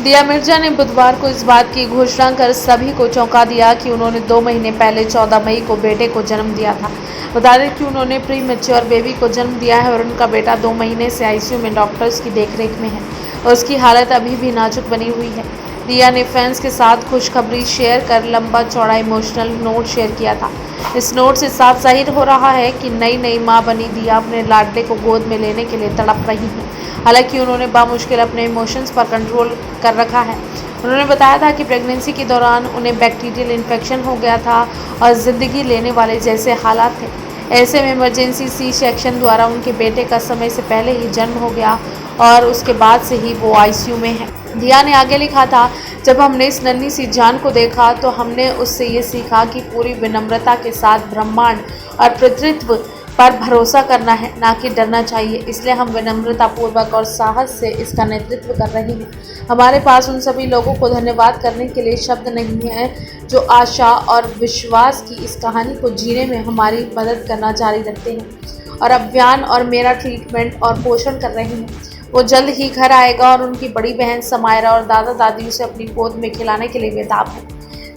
दिया मिर्जा ने बुधवार को इस बात की घोषणा कर सभी को चौंका दिया कि उन्होंने 2 महीने पहले 14 मई को बेटे को जन्म दिया था। बता दें कि उन्होंने प्री मैच्योर बेबी को जन्म दिया है और उनका बेटा 2 महीने से आईसीयू में डॉक्टर्स की देखरेख में है और उसकी हालत अभी भी नाजुक बनी हुई है। दिया ने फैंस के साथ खुशखबरी शेयर कर लंबा चौड़ा इमोशनल नोट शेयर किया था। इस नोट से साफ जाहिर हो रहा है कि नई मां बनी दिया अपने लाडले को गोद में लेने के लिए तड़प रही है। हालांकि उन्होंने बामुश्किल अपने इमोशंस पर कंट्रोल कर रखा है। उन्होंने बताया था कि प्रेगनेंसी के दौरान उन्हें बैक्टीरियल इन्फेक्शन हो गया था और ज़िंदगी लेने वाले जैसे हालात थे। ऐसे में इमरजेंसी सी सेक्शन द्वारा उनके बेटे का समय से पहले ही जन्म हो गया और उसके बाद से ही वो आईसीयू में है। दिया ने आगे लिखा था, जब हमने इस नन्ही सी जान को देखा तो हमने उससे ये सीखा कि पूरी विनम्रता के साथ ब्रह्मांड और पितृत्व पर भरोसा करना है, ना कि डरना चाहिए। इसलिए हम विनम्रतापूर्वक और साहस से इसका नेतृत्व कर रहे हैं। हमारे पास उन सभी लोगों को धन्यवाद करने के लिए शब्द नहीं है जो आशा और विश्वास की इस कहानी को जीने में हमारी मदद करना जारी रखते हैं और अभियान और मेरा ट्रीटमेंट और पोषण कर रहे हैं। वो जल्द ही घर आएगा और उनकी बड़ी बहन समायरा और दादा दादी उसे अपनी गोद में खिलाने के लिए बेताब हैं।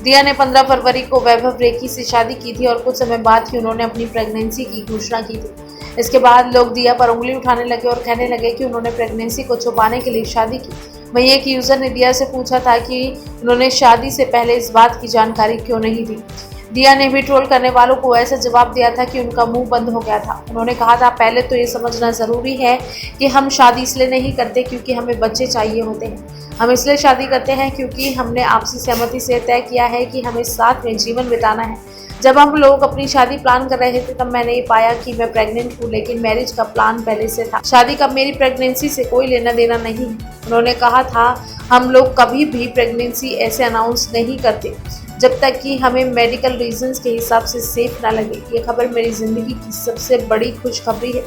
दिया ने 15 फरवरी को वैभव रेखी से शादी की थी और कुछ समय बाद ही उन्होंने अपनी प्रेगनेंसी की घोषणा की थी। इसके बाद लोग दिया पर उंगली उठाने लगे और कहने लगे कि उन्होंने प्रेगनेंसी को छुपाने के लिए शादी की। वहीं एक यूजर ने दिया से पूछा था कि उन्होंने शादी से पहले इस बात की जानकारी क्यों नहीं दी। दिया ने भी ट्रोल करने वालों को ऐसा जवाब दिया था कि उनका मुंह बंद हो गया था। उन्होंने कहा था, पहले तो ये समझना ज़रूरी है कि हम शादी इसलिए नहीं करते क्योंकि हमें बच्चे चाहिए होते हैं। हम इसलिए शादी करते हैं क्योंकि हमने आपसी सहमति से तय किया है कि हमें साथ में जीवन बिताना है। जब हम लोग अपनी शादी प्लान कर रहे थे तब मैंने ये पाया कि मैं प्रेग्नेंट हूँ, लेकिन मैरिज का प्लान पहले से था। शादी का मेरी प्रेगनेंसी से कोई लेना देना नहीं है। उन्होंने कहा था, हम लोग कभी भी प्रेगनेंसी ऐसे अनाउंस नहीं करते जब तक कि हमें मेडिकल रीजंस के हिसाब से सेफ ना लगे। ये खबर मेरी ज़िंदगी की सबसे बड़ी खुशखबरी है।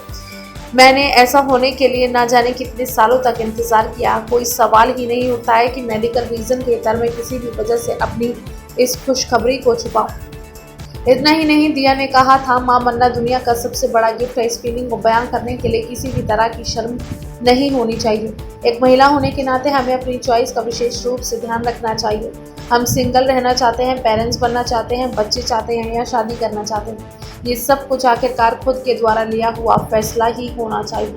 मैंने ऐसा होने के लिए ना जाने कितने सालों तक इंतज़ार किया। कोई सवाल ही नहीं उठता है कि मेडिकल रीज़न के तर मैं किसी भी वजह से अपनी इस खुशखबरी को छुपाऊं। इतना ही नहीं, दिया ने कहा था, मां बनना दुनिया का सबसे बड़ा गिफ्ट है। इस फीलिंग को बयान करने के लिए किसी भी तरह की शर्म नहीं होनी चाहिए। एक महिला होने के नाते हमें अपनी चॉइस का विशेष रूप से ध्यान रखना चाहिए। हम सिंगल रहना चाहते हैं, पेरेंट्स बनना चाहते हैं, बच्चे चाहते हैं या शादी करना चाहते हैं, ये सब कुछ आखिरकार खुद के द्वारा लिया हुआ फैसला ही होना चाहिए।